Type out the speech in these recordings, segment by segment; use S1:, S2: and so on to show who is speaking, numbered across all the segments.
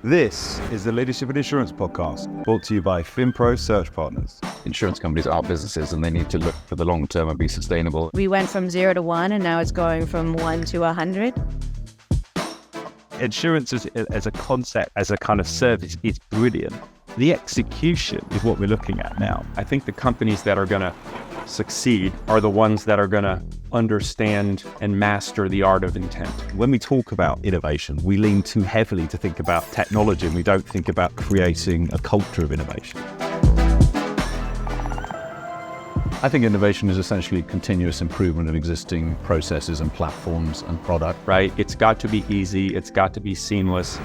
S1: This is the Leadership in Insurance podcast, brought to you by FinPro Search Partners.
S2: Insurance companies are businesses and they need to look for the long term and be sustainable.
S3: We went from 0 to 1 and now it's going from 1 to 100.
S1: Insurance as a concept, as a kind of service, is brilliant. The execution is what we're looking at now.
S4: I think the companies that are going to succeed are the ones that are going to understand and master the art of intent.
S1: When we talk about innovation, we lean too heavily to think about technology and we don't think about creating a culture of innovation.
S5: I think innovation is essentially continuous improvement of existing processes and platforms and product.
S4: Right? It's got to be easy. It's got to be seamless.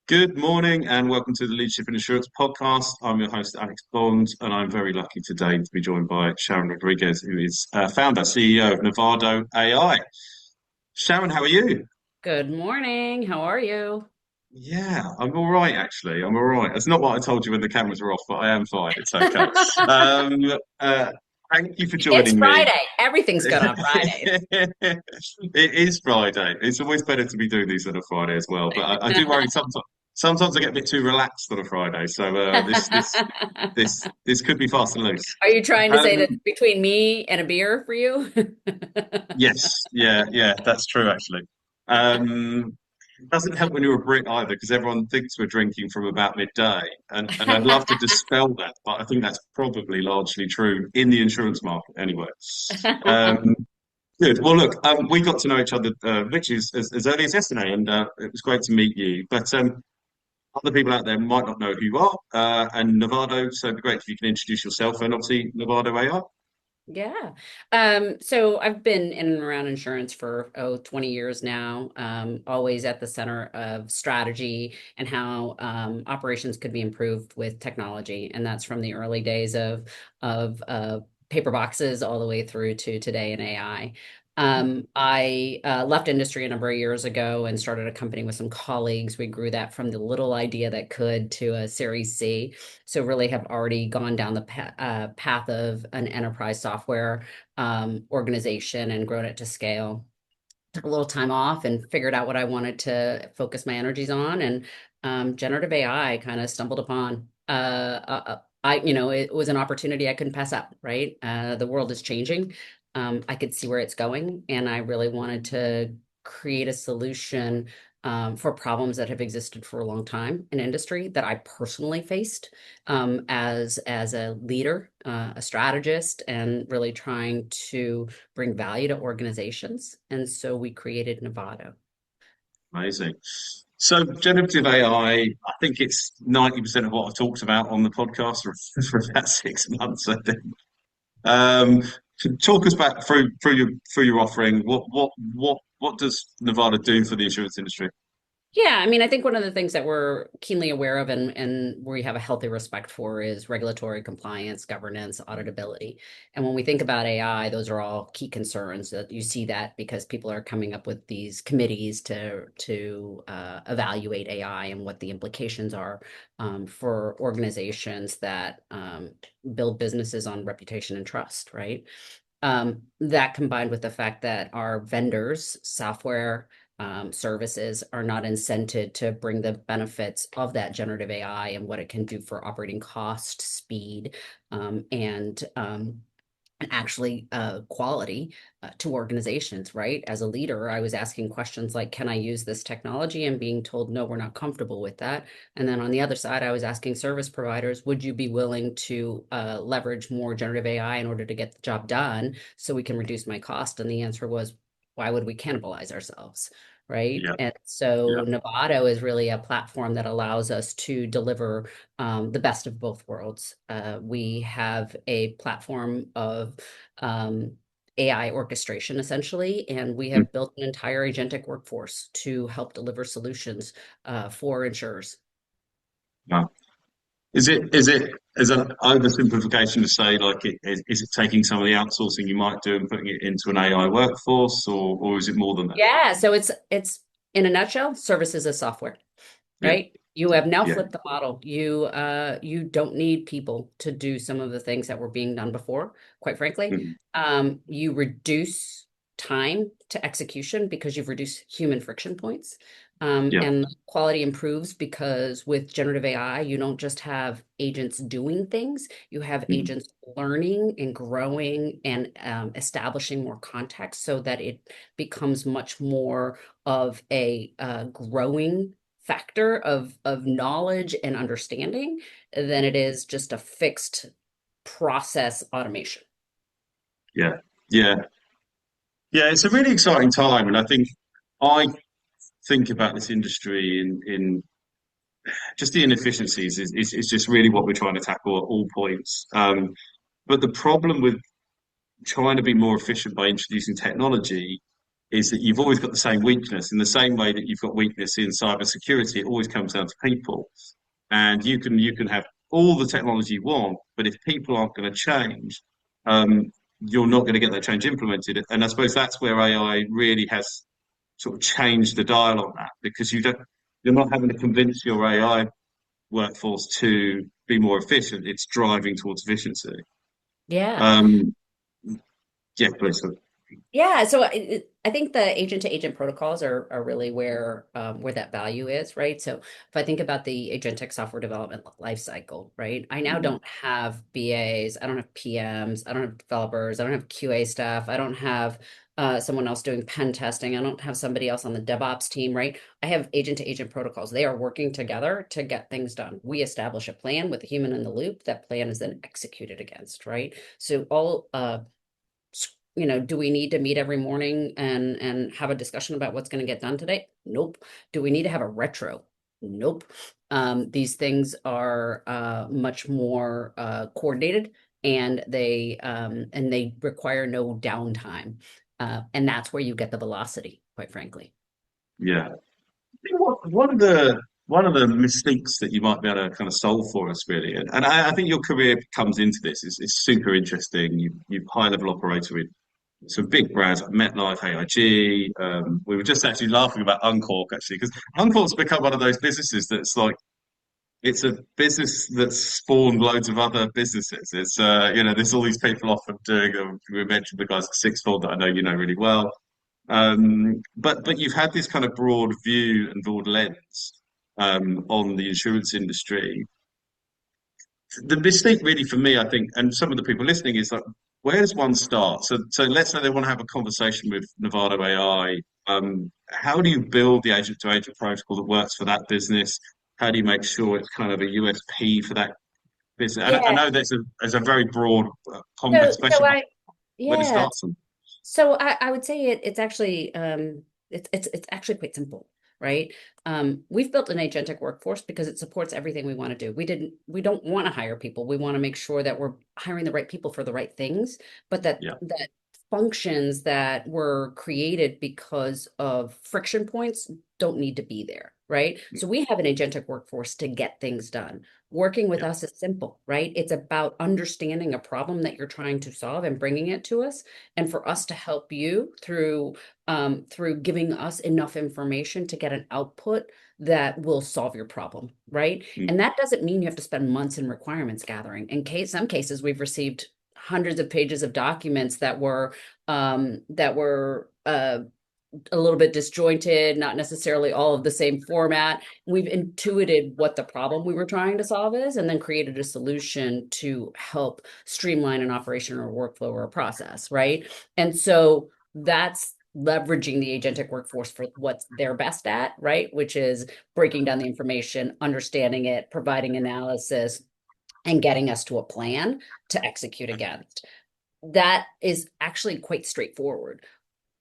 S6: Good morning and welcome to the Leadership in Insurance podcast. I'm your host, Alex Bond, and I'm very lucky today to be joined by Sharon Rodriguez, who is founder, CEO of Nevado AI. Sharon, how are you?
S7: Good morning. How are you?
S6: Yeah, I'm all right, actually. I'm all right. It's not what I told you when the cameras were off, but I am fine. It's okay. Thank you for joining me.
S7: It's Friday. Everything's good on Fridays.
S6: It is Friday. It's always better to be doing these on a Friday as well, but I do worry sometimes. Sometimes I get a bit too relaxed on a Friday, so this could be fast and loose.
S7: Are you trying to say that between me and a beer for you?
S6: Yes, yeah, that's true actually. Doesn't help when you're a Brit either, because everyone thinks we're drinking from about midday, and I'd love to dispel that, but I think that's probably largely true in the insurance market anyway. Good. Well, look, we got to know each other, which is as early as yesterday, and it was great to meet you. But other people out there might not know who you are, and Nevado, so it'd be great if you can introduce yourself and obviously Nevado AI.
S7: Yeah. So I've been in and around insurance for 20 years now, always at the center of strategy and how operations could be improved with technology. And that's from the early days of paper boxes all the way through to today in AI. I left industry a number of years ago and started a company with some colleagues. We grew that from the little idea that could to a Series C. So really have already gone down the path of an enterprise software organization and grown it to scale. Took a little time off and figured out what I wanted to focus my energies on, and generative AI kind of stumbled upon. It was an opportunity I couldn't pass up, right? The world is changing. I could see where it's going, and I really wanted to create a solution for problems that have existed for a long time in industry that I personally faced as a leader, a strategist, and really trying to bring value to organizations. And so we created Nevado.
S6: Amazing. So generative AI, I think it's 90% of what I've talked about on the podcast for about 6 months, I think. Talk us back through your offering. What does Nevada do for the insurance industry?
S7: Yeah, I mean, I think one of the things that we're keenly aware of and we have a healthy respect for is regulatory compliance, governance, auditability. And when we think about AI, those are all key concerns. That you see that because people are coming up with these committees to evaluate AI and what the implications are for organizations that build businesses on reputation and trust, right? That combined with the fact that our vendors, software, services are not incented to bring the benefits of that generative AI and what it can do for operating cost, speed, and actually quality to organizations, right? As a leader, I was asking questions like, can I use this technology? And being told, no, we're not comfortable with that. And then on the other side, I was asking service providers, would you be willing to leverage more generative AI in order to get the job done so we can reduce my cost? And the answer was, why would we cannibalize ourselves? Right.
S6: Yeah.
S7: And so
S6: Yeah.
S7: Nevado is really a platform that allows us to deliver the best of both worlds. We have a platform of AI orchestration, essentially, and we have built an entire agentic workforce to help deliver solutions for insurers.
S6: Wow. Is it an oversimplification to say, like, is it taking some of the outsourcing you might do and putting it into an AI workforce, or is it more than that?
S7: Yeah, so it's in a nutshell, services as software, right? You have now
S6: Yeah.
S7: flipped the model. You don't need people to do some of the things that were being done before, quite frankly.
S6: Mhm.
S7: You reduce time to execution because you've reduced human friction points.
S6: Yeah.
S7: And quality improves because with generative AI, you don't just have agents doing things, you have agents learning and growing and establishing more context so that it becomes much more of a growing factor of knowledge and understanding than it is just a fixed process automation.
S6: Yeah. Yeah. Yeah. It's a really exciting time. And I think about this industry in just the inefficiencies is just really what we're trying to tackle at all points. But the problem with trying to be more efficient by introducing technology is that you've always got the same weakness. In the same way that you've got weakness in cybersecurity, it always comes down to people. And you can have all the technology you want, but if people aren't going to change, you're not going to get that change implemented. And I suppose that's where AI really has sort of changed the dial on that, because you're not having to convince your AI workforce to be more efficient. It's driving towards efficiency.
S7: Yeah.
S6: Um, yeah, please.
S7: Yeah, so I think the agent to agent protocols are really where that value is, right? So if I think about the agentic software development lifecycle, right? I now don't have BAs, I don't have PMs, I don't have developers, I don't have QA staff, I don't have someone else doing pen testing, I don't have somebody else on the DevOps team, right? I have agent to agent protocols. They are working together to get things done. We establish a plan with a human in the loop. That plan is then executed against, right? So all do we need to meet every morning and have a discussion about what's going to get done today? Nope. Do we need to have a retro? Nope. These things are much more coordinated, and they require no downtime, and that's where you get the velocity, quite frankly.
S6: Yeah. One of the mistakes that you might be able to kind of solve for us, really, and I think your career comes into this is super interesting. You've high level operator with some big brands like MetLife, AIG. We were just actually laughing about Uncork actually, because Uncork's become one of those businesses that's like it's a business that's spawned loads of other businesses. It's there's all these people often doing. We mentioned the guys at Sixfold that I know you know really well. But you've had this kind of broad view and broad lens on the insurance industry. The mistake really for me, I think, and some of the people listening is like, where does one start? So let's say they want to have a conversation with Nevado AI. How do you build the agent to agent protocol that works for that business? How do you make sure it's kind of a USP for that business? I
S7: Yeah.
S6: know there's a very broad,
S7: So,
S6: complex
S7: so
S6: question, but
S7: I,
S6: where do you
S7: yeah.
S6: start them?
S7: So I would say it's actually it's actually quite simple, right? We've built an agentic workforce because it supports everything we want to do. We don't want to hire people. We want to make sure that we're hiring the right people for the right things, but
S6: Yeah.
S7: that functions that were created because of friction points don't need to be there, right? So we have an agentic workforce to get things done. Working with
S6: Yeah.
S7: us is simple, right? It's about understanding a problem that you're trying to solve and bringing it to us, and for us to help you through giving us enough information to get an output that will solve your problem, right?
S6: Mm.
S7: And that doesn't mean you have to spend months in requirements gathering. In some cases, we've received hundreds of pages of documents that were a little bit disjointed, not necessarily all of the same format. We've intuited what the problem we were trying to solve is, and then created a solution to help streamline an operation or a workflow or a process, right? And so that's leveraging the agentic workforce for what they're best at, right? Which is breaking down the information, understanding it, providing analysis, and getting us to a plan to execute against. That is actually quite straightforward.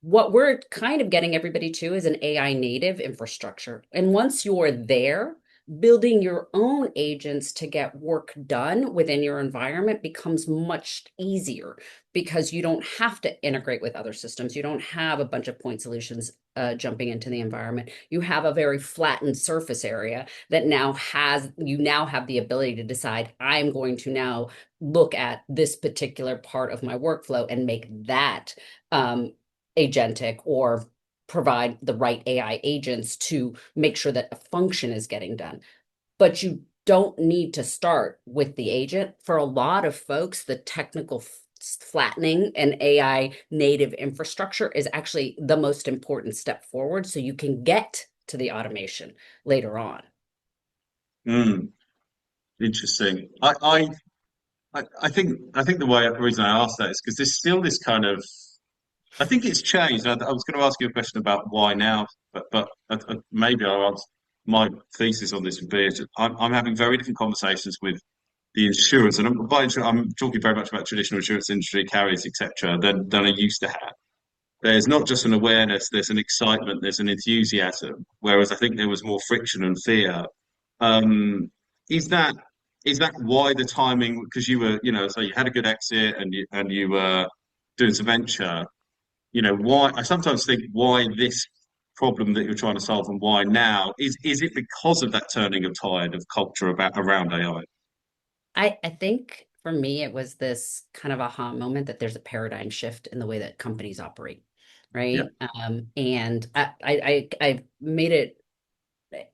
S7: What we're kind of getting everybody to is an AI native infrastructure. And once you're there, building your own agents to get work done within your environment becomes much easier because you don't have to integrate with other systems. You don't have a bunch of point solutions jumping into the environment. You have a very flattened surface area that you now have the ability to decide, I'm going to now look at this particular part of my workflow and make that agentic, or provide the right AI agents to make sure that a function is getting done. But you don't need to start with the agent. For a lot of folks, the technical flattening an AI native infrastructure is actually the most important step forward so you can get to the automation later on.
S6: Mm, interesting. I think the reason I asked that is because there's still this kind of, I think it's changed. I was going to ask you a question about why now, but maybe I'll answer. My thesis on this would be is I'm having very different conversations with the insurers, and I'm talking very much about traditional insurance industry carriers, etc., than I used to have. There's not just an awareness, there's an excitement, there's an enthusiasm, whereas I think there was more friction and fear. Um, is that is that why the timing? Because you were, so you had a good exit and you were doing some venture. Why? I sometimes think why this problem that you're trying to solve and why now is it because of that turning of tide of culture about around AI?
S7: I think for me, it was this kind of aha moment that there's a paradigm shift in the way that companies operate,
S6: Yeah.
S7: right? And I've made it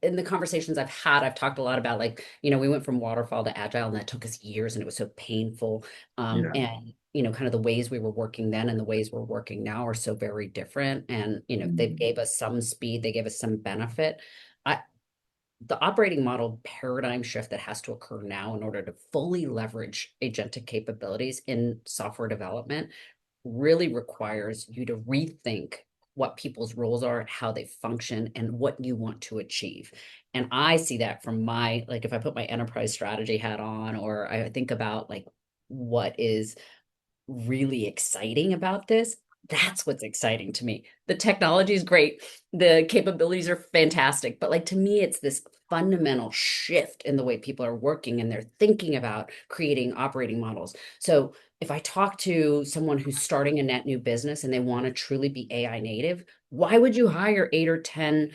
S7: in the conversations I've had. I've talked a lot about like, we went from waterfall to agile, and that took us years, and it was so painful.
S6: Yeah.
S7: And kind of the ways we were working then and the ways we're working now are so very different. And they gave us some speed, they gave us some benefit. I The operating model paradigm shift that has to occur now in order to fully leverage agentic capabilities in software development really requires you to rethink what people's roles are, how they function, and what you want to achieve. And I see that from like, if I put my enterprise strategy hat on, or I think about like what is really exciting about this, that's what's exciting to me. The technology is great, the capabilities are fantastic, but like to me, it's this fundamental shift in the way people are working and they're thinking about creating operating models. So if I talk to someone who's starting a net new business and they want to truly be AI native, why would you hire 8 or 10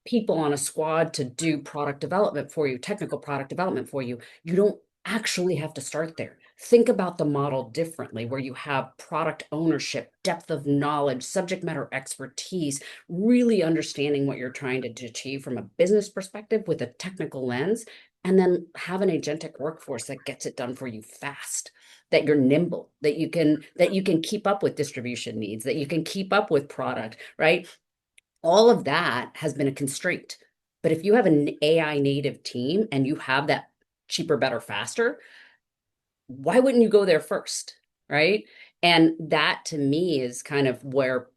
S7: people on a squad to do product development for you, technical product development for you? You don't actually have to start there. Think about the model differently, where you have product ownership, depth of knowledge, subject matter expertise, really understanding what you're trying to achieve from a business perspective with a technical lens, and then have an agentic workforce that gets it done for you fast, that you're nimble, that you can keep up with distribution needs, that you can keep up with product, right? All of that has been a constraint. But if you have an AI native team and you have that cheaper, better, faster, why wouldn't you go there first? Right. And that to me is kind of where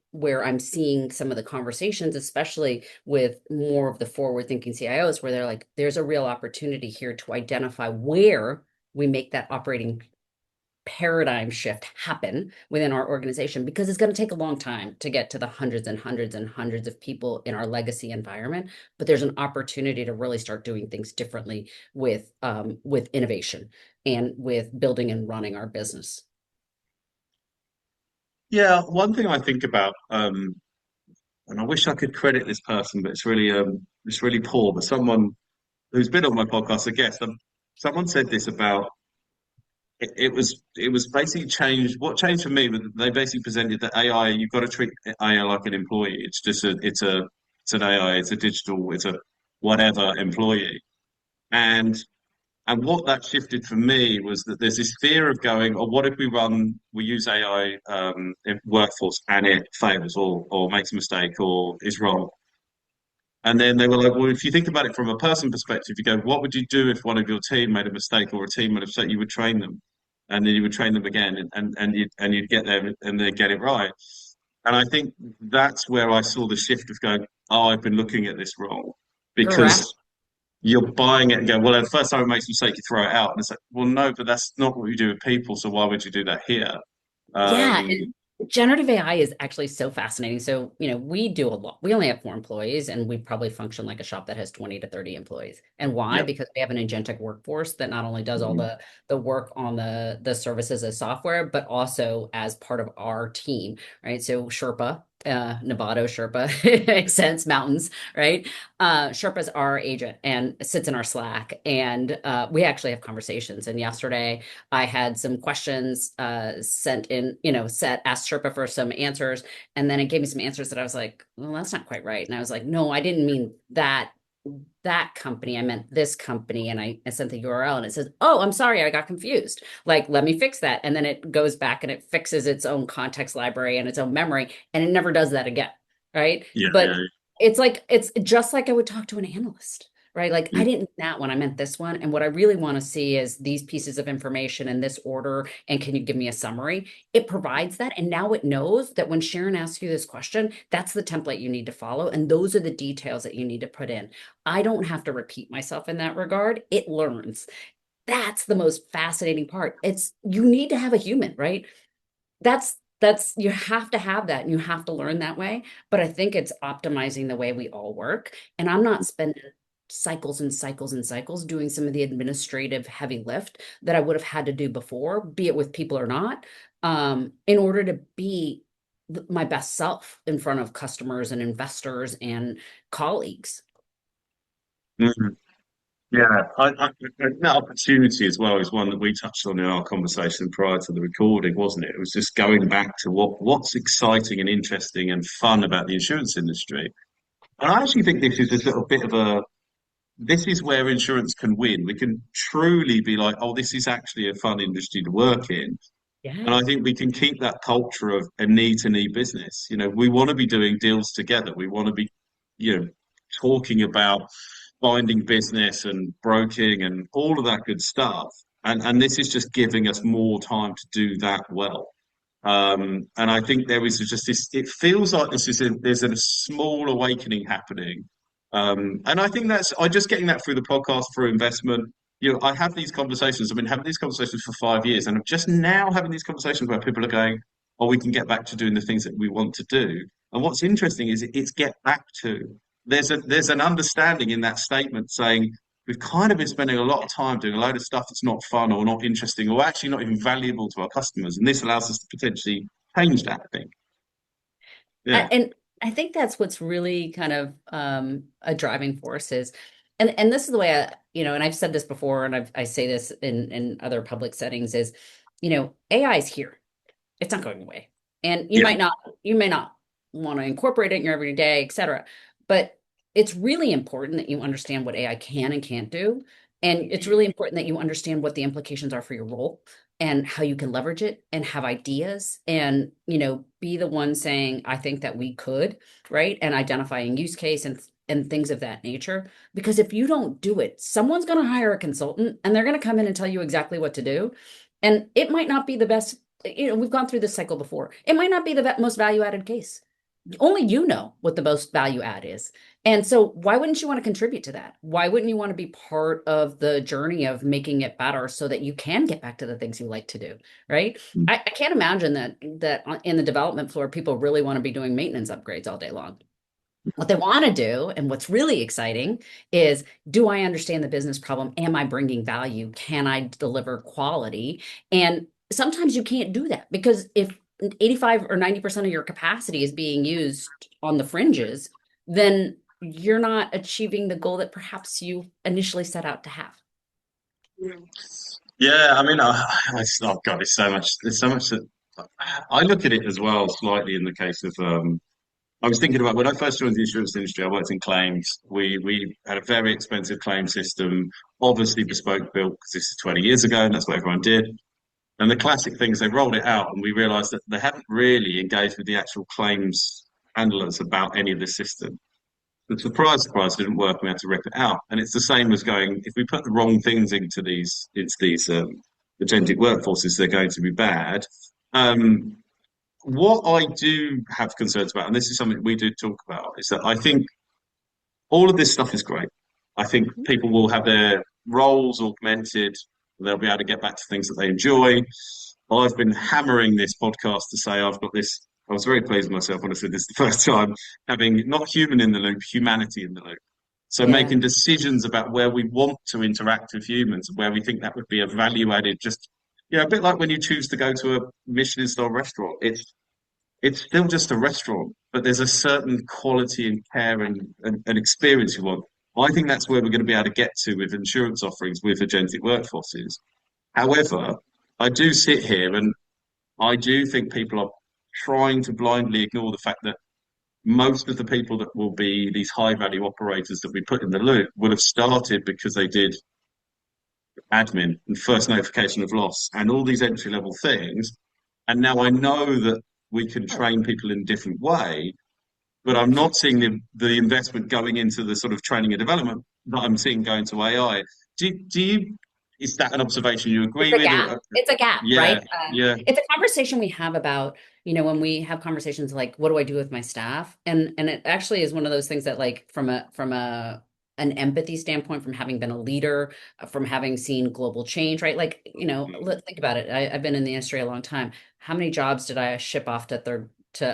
S7: I'm seeing some of the conversations, especially with more of the forward thinking CIOs, where they're like, there's a real opportunity here to identify where we make that operating paradigm shift happen within our organization, because it's going to take a long time to get to the hundreds and hundreds and hundreds of people in our legacy environment. But there's an opportunity to really start doing things differently with innovation and with building and running our business.
S6: Yeah, one thing I think about, and I wish I could credit this person, but it's really poor. But someone who's been on my podcast, a guest, someone said this about it was basically changed. What changed for me was they basically presented that AI, you've got to treat AI like an employee. It's just it's an AI, it's a digital, it's a whatever employee. And and what that shifted for me was that there's this fear of going, or what if we use AI in workforce and it fails or makes a mistake or is wrong? And then they were like, well, if you think about it from a person perspective, you go, what would you do if one of your team made a mistake or a team made a mistake? You would train them, and then you would train them again, and you'd get there and then get it right. And I think that's where I saw the shift of going, oh, I've been looking at this wrong,
S7: Correct.
S6: because you're buying it and going, well, the first time it makes a mistake, you throw it out, and it's like, well, no, but that's not what we do with people, so why would you do that here?
S7: Yeah,
S6: Um,
S7: and generative AI is actually so fascinating. So, we do a lot. We only have 4 employees, and we probably function like a shop that has 20 to 30 employees. And why?
S6: yeah,
S7: Because we have an agentic workforce that not only does all
S6: mhm,
S7: the work on the services as software, but also as part of our team, right? So Sherpa, Nevado Sherpa, makes sense, mountains, right? Sherpa's our agent and sits in our Slack, and we actually have conversations. And yesterday, I had some questions sent in, asked Sherpa for some answers. And then it gave me some answers that I was like, well, that's not quite right. And I was like, no, I didn't mean that that company, I meant this company, and I sent the URL and it says, oh, I'm sorry, I got confused. Like, let me fix that. And then it goes back and it fixes its own context library and its own memory, and it never does that again. Right.
S6: Yeah,
S7: But
S6: yeah,
S7: it's just like I would talk to an analyst. Right. Like, I
S6: yeah.
S7: didn't mean that one, I meant this one. And what I really want to see is these pieces of information in this order. And can you give me a summary? It provides that. And now it knows that when Sharon asks you this question, that's the template you need to follow. And those are the details that you need to put in. I don't have to repeat myself in that regard. It learns. That's the most fascinating part. It's you need to have a human, right? That's you have to have that and you have to learn that way. But I think it's optimizing the way we all work. And I'm not spending cycles and cycles and cycles doing some of the administrative heavy lift that I would have had to do before, be it with people or not, in order to be my best self in front of customers and investors and colleagues.
S6: Mhm. Yeah, that opportunity as well is one that we touched on in our conversation prior to the recording, wasn't it? It was just going back to what's exciting and interesting and fun about the insurance industry. And I actually think this is a little bit of this is where insurance can win. We can truly be like, oh, this is actually a fun industry to work in. And
S7: Yeah.
S6: I think we can keep that culture of a knee to knee business. You know, we want to be doing deals together. We want to be, talking about finding business and broking and all of that good stuff. And this is just giving us more time to do that well. And I think there is just this, it feels like there's a small awakening happening. And I think I just getting that through the podcast, through investment. I have these conversations. I've been having these conversations for 5 years, and I'm just now having these conversations where people are going, "Oh, we can get back to doing the things that we want to do." And what's interesting is it's get back to. There's an understanding in that statement saying we've kind of been spending a lot of time doing a load of stuff that's not fun or not interesting or actually not even valuable to our customers, and this allows us to potentially change that. I think. Yeah.
S7: And I think that's what's really kind of a driving force is, and this is the way and I've said this before, and I say this in other public settings is, AI is here. It's not going away. And
S6: Yeah.
S7: you may not want to incorporate it in your everyday, et cetera. But it's really important that you understand what AI can and can't do. And it's really important that you understand what the implications are for your role and how you can leverage it and have ideas and, be the one saying, I think that we could, right? And identifying use case and things of that nature. Because if you don't do it, someone's going to hire a consultant and they're going to come in and tell you exactly what to do. And it might not be the best. We've gone through this cycle before. It might not be the most value added case. Only you know what the most value add is. And so why wouldn't you want to contribute to that? Why wouldn't you want to be part of the journey of making it better so that you can get back to the things you like to do, right? I can't imagine that in the development floor, people really want to be doing maintenance upgrades all day long. What they want to do, and what's really exciting, is do I understand the business problem? Am I bringing value? Can I deliver quality? And sometimes you can't do that because if 85 or 90% of your capacity is being used on the fringes, then you're not achieving the goal that perhaps you initially set out to have.
S6: Yeah, I mean, oh God, there's so much that I look at it as well, slightly in the case of, I was thinking about when I first joined the insurance industry, I worked in claims. We had a very expensive claim system, obviously bespoke built because this is 20 years ago, and that's what everyone did. And the classic thing is they rolled it out, and we realised that they hadn't really engaged with the actual claims handlers about any of the system. The surprise didn't work. We had to rip it out, and it's the same as going if we put the wrong things into these agentic workforces, they're going to be bad. Um, what I do have concerns about, and this is something we do talk about, is that I think all of this stuff is great. I think people will have their roles augmented. They'll be able to get back to things that they enjoy. I've been hammering this podcast to say I've got this. I was very pleased with myself when I said this the first time, having not human in the loop, humanity in the loop. So
S7: Yeah.
S6: making decisions about where we want to interact with humans, where we think that would be a value added, just a bit like when you choose to go to a Michelin star restaurant. It's still just a restaurant, but there's a certain quality and care and experience you want. I think that's where we're going to be able to get to with insurance offerings with agentic workforces. However, I do sit here and I do think people are trying to blindly ignore the fact that most of the people that will be these high value operators that we put in the loop will have started because they did admin and first notification of loss and all these entry level things. And now I know that we can train people in a different way, but I'm not seeing the investment going into the sort of training and development that I'm seeing going to AI. Do you, is that an observation you
S7: It's
S6: agree
S7: a
S6: with?
S7: gap.
S6: Or,
S7: It's a gap,
S6: yeah,
S7: right?
S6: yeah,
S7: It's a conversation we have about, when we have conversations like, what do I do with my staff? And it actually is one of those things that, like, from a an empathy standpoint, from having been a leader, from having seen global change, right? Like, let's think about it. I've been in the industry a long time. How many jobs did I ship off to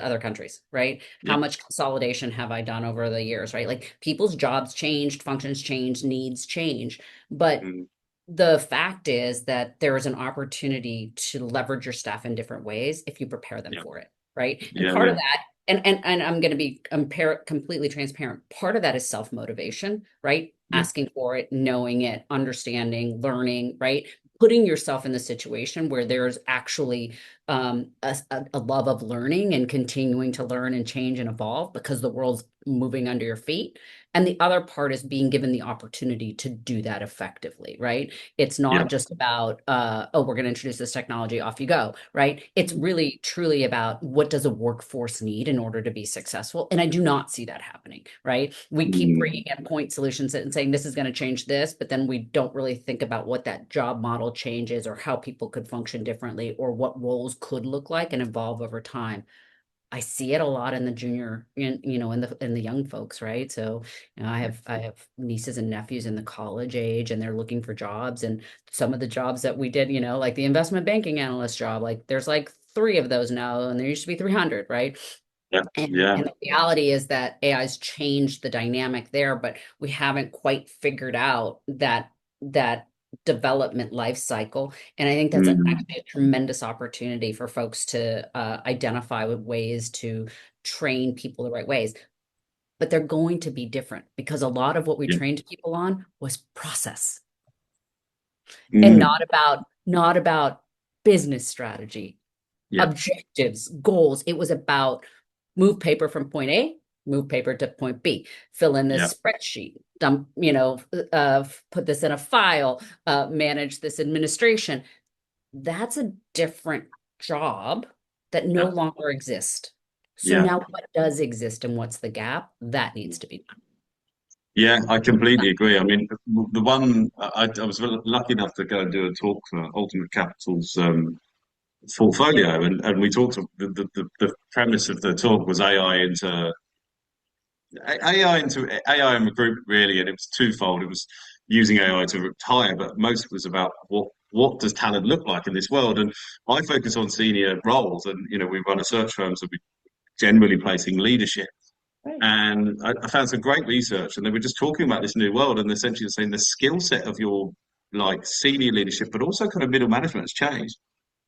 S7: other countries, right?
S6: yeah,
S7: How much consolidation have I done over the years, right? Like, people's jobs changed, functions changed, needs change, but
S6: mm,
S7: the fact is that there is an opportunity to leverage your staff in different ways if you prepare them
S6: yeah,
S7: for it, right? And
S6: yeah,
S7: part
S6: yeah,
S7: of that, and I'm going to be completely transparent. Part of that is self-motivation, right?
S6: yeah,
S7: Asking for it, knowing it, understanding, learning, right? Putting yourself in the situation where there's actually a love of learning and continuing to learn and change and evolve because the world's moving under your feet. And the other part is being given the opportunity to do that effectively, right? It's
S6: yeah,
S7: not just about, oh, we're going to introduce this technology, off you go, right? It's really truly about, what does a workforce need in order to be successful? And I do not see that happening, right? We keep
S6: mm,
S7: bringing in point solutions and saying this is going to change this, but then we don't really think about what that job model changes or how people could function differently or what roles could look like and evolve over time. I see it a lot in the junior, in the young folks, right? So, I have nieces and nephews in the college age, and they're looking for jobs. And some of the jobs that we did, like the investment banking analyst job, like there's like three of those now, and there used to be 300, right?
S6: yeah,
S7: And
S6: yeah,
S7: and the reality is that AI's changed the dynamic there, but we haven't quite figured out that development life cycle. And I think that's
S6: mm,
S7: actually a tremendous opportunity for folks to identify with ways to train people the right ways. But they're going to be different because a lot of what we
S6: yeah,
S7: trained people on was process and
S6: mm,
S7: not about business strategy,
S6: yeah,
S7: objectives, goals. It was about move paper from point A, move paper to point B, fill in
S6: yeah,
S7: this spreadsheet, dump, put this in a file, manage this administration. That's a different job that no
S6: yeah,
S7: longer exists. So
S6: yeah.
S7: now what does exist and what's the gap? That needs to be done.
S6: Yeah, I completely agree. I mean, the one I was lucky enough to go and do a talk for Ultimate Capital's portfolio, and we talked. The premise of the talk was AI in recruitment really, and it was twofold. It was using AI to retire, but most was about what does talent look like in this world. And I focus on senior roles, and we run a search firm, so we generally placing leadership.
S7: Right.
S6: And I found some great research, and they were just talking about this new world, and essentially saying the skill set of your like senior leadership, but also kind of middle management has changed.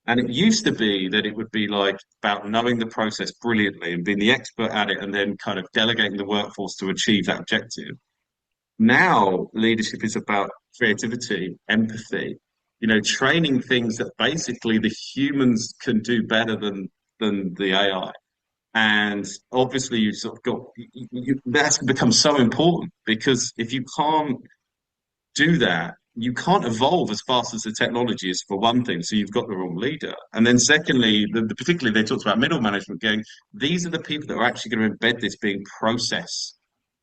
S6: And it used to be that it would be like about knowing the process brilliantly and being the expert at it, and then kind of delegating the workforce to achieve that objective. Now, leadership is about creativity, empathy, training things that basically the humans can do better than the AI. And obviously, you sort of got that's become so important because if you can't do that, you can't evolve as fast as the technology is for one thing. So you've got the wrong leader. And then secondly, particularly they talked about middle management going, these are the people that are actually going to embed this being process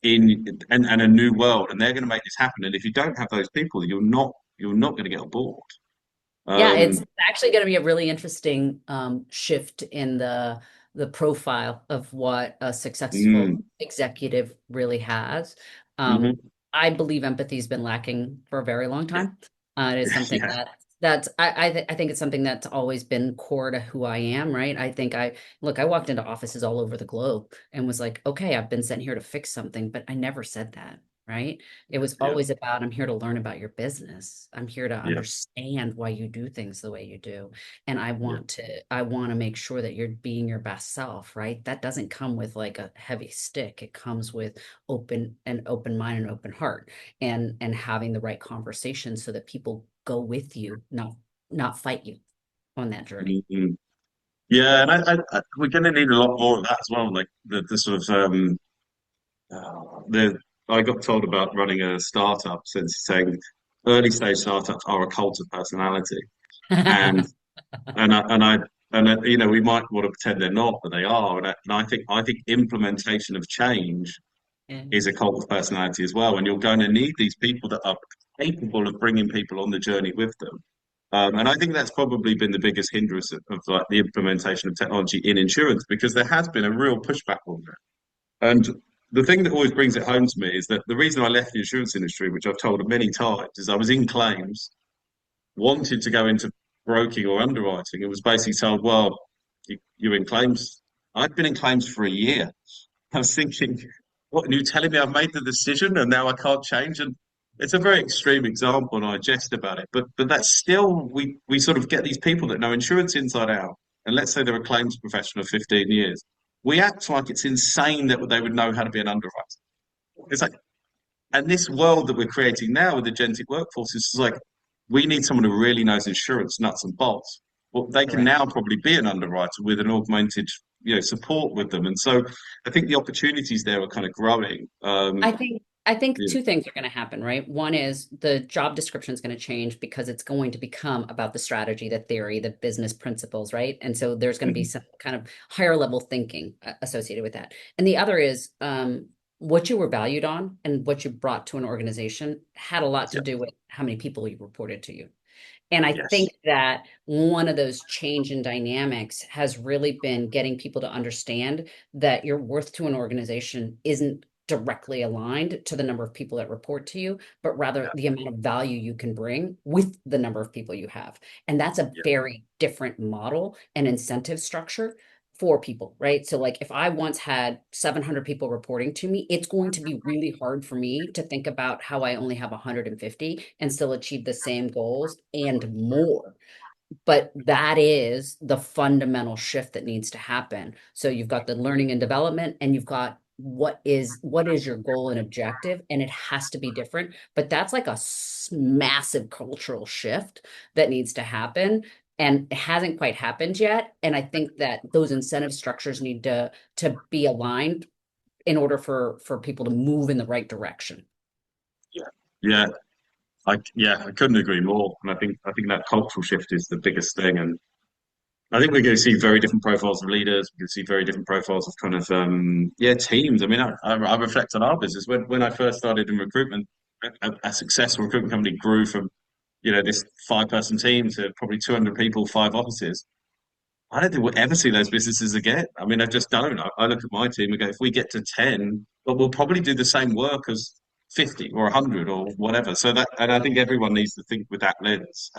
S6: in and a new world, and they're going to make this happen. And if you don't have those people, you're not going to get on board.
S7: Yeah, it's
S6: Um,
S7: actually going to be a really interesting shift in the profile of what a successful
S6: mm,
S7: executive really has. Um,
S6: mhm,
S7: I believe empathy has been lacking for a very long
S6: yeah,
S7: time. It is something
S6: yeah,
S7: I think it's something that's always been core to who I am, right? I think I walked into offices all over the globe and was like, okay, I've been sent here to fix something, but I never said that, right? It was
S6: yeah,
S7: always about, I'm here to learn about your business. I'm here to
S6: yeah,
S7: understand why you do things the way you do. And
S6: yeah,
S7: I want to make sure that you're being your best self, right? That doesn't come with like a heavy stick. It comes with open mind and open heart and having the right conversation so that people go with you, not fight you on that journey.
S6: mhm. Yeah, and we're going to need a lot more of that as well. Like the sort of the I got told about running a startup since saying early stage startups are a cult of personality, and and I, and I you know, we might want to pretend they're not, but they are. And I think implementation of change
S7: Yeah.
S6: is a cult of personality as well. And you're going to need these people that are capable of bringing people on the journey with them. And I think that's probably been the biggest hindrance of like the implementation of technology in insurance, because there has been a real pushback on that. And the thing that always brings it home to me is that the reason I left the insurance industry, which I've told many times, is I was in claims, wanted to go into broking or underwriting, and was basically told, well, you're in claims. I've been in claims for a year. I was thinking, what, and you're telling me I've made the decision and now I can't change? And it's a very extreme example, and I jest about it. But that's still, we sort of get these people that know insurance inside out. And let's say they're a claims professional of 15 years. We act like it's insane that they would know how to be an underwriter. It's like, and this world that we're creating now with agentic workforce is like, we need someone who really knows insurance nuts and bolts. Well, they can
S7: Correct.
S6: now probably be an underwriter with an augmented, support with them. And so I think the opportunities there are kind of growing.
S7: I think
S6: Yeah,
S7: two things are going to happen, right? One is the job description is going to change because it's going to become about the strategy, the theory, the business principles, right? And so there's going to be some kind of higher level thinking associated with that. And the other is what you were valued on and what you brought to an organization had a lot to
S6: yeah,
S7: do with how many people you reported to you. And I
S6: yes,
S7: think that one of those change in dynamics has really been getting people to understand that your worth to an organization isn't directly aligned to the number of people that report to you, but rather
S6: yeah,
S7: the amount of value you can bring with the number of people you have. And that's a
S6: yeah,
S7: very different model and incentive structure for people, right? So like if I once had 700 people reporting to me, it's going to be really hard for me to think about how I only have 150 and still achieve the same goals and more. But that is the fundamental shift that needs to happen. So you've got the learning and development, and you've got what is your goal and objective, and it has to be different. But that's like a massive cultural shift that needs to happen, and it hasn't quite happened yet. And I think that those incentive structures need to be aligned in order for people to move in the right direction.
S6: yeah, yeah. I couldn't agree more. And I think that cultural shift is the biggest thing. And I think we're going to see very different profiles of leaders. We're going to see very different profiles of kind of teams. I mean, I reflect on our business. When I first started in recruitment, a successful recruitment company grew from this 5-person team to probably 200 people, 5 offices. I don't think we'll ever see those businesses again. I mean, I just don't. I look at my team and go, if we get to 10, but we'll probably do the same work as 50 or 100 or whatever. So that, and I think everyone needs to think with that lens.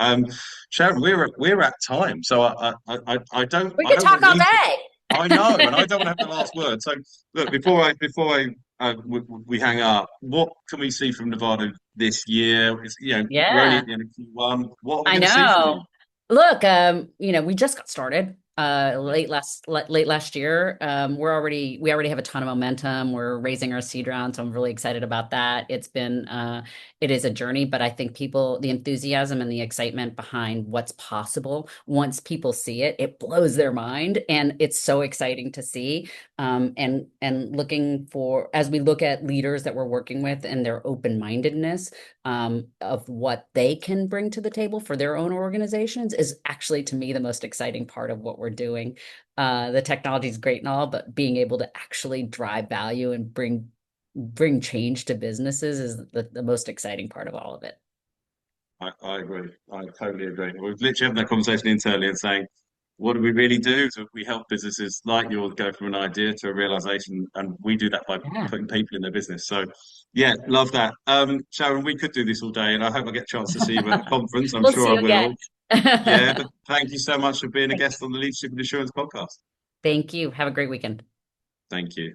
S6: Sharon, we're at time, so
S7: We
S6: I
S7: could
S6: don't
S7: talk
S6: want
S7: all
S6: you to.
S7: day.
S6: I know, and I don't want to have the last word. So look, we hang up, what can we see from Nevada this year? We're only
S7: Yeah.
S6: at the end of Q1. What are we
S7: I
S6: going to see from
S7: know.
S6: you?
S7: Look, we just got started late last year. We already have a ton of momentum. We're raising our seed round, so I'm really excited about that. It is a journey, but I think the enthusiasm and the excitement behind what's possible, once people see it, it blows their mind, and it's so exciting to see. And looking for, as we look at leaders that we're working with and their open-mindedness of what they can bring to the table for their own organizations is actually, to me, the most exciting part of what we're doing. The technology is great and all, but being able to actually drive value and bring change to businesses is the most exciting part of all of it.
S6: I agree. I totally agree. We've literally having that conversation internally and saying, what do we really do? So we help businesses like yours go from an idea to a realization, and we do that by
S7: Yeah.
S6: putting people in their business. So, yeah, love that. Sharon, we could do this all day, and I hope I get a chance to see you at a conference. I'm
S7: We'll
S6: sure
S7: see
S6: I
S7: you again.
S6: will. Yeah, but thank you so much for being a guest on the Leadership and Insurance podcast.
S7: Thank you. Have a great weekend.
S6: Thank you.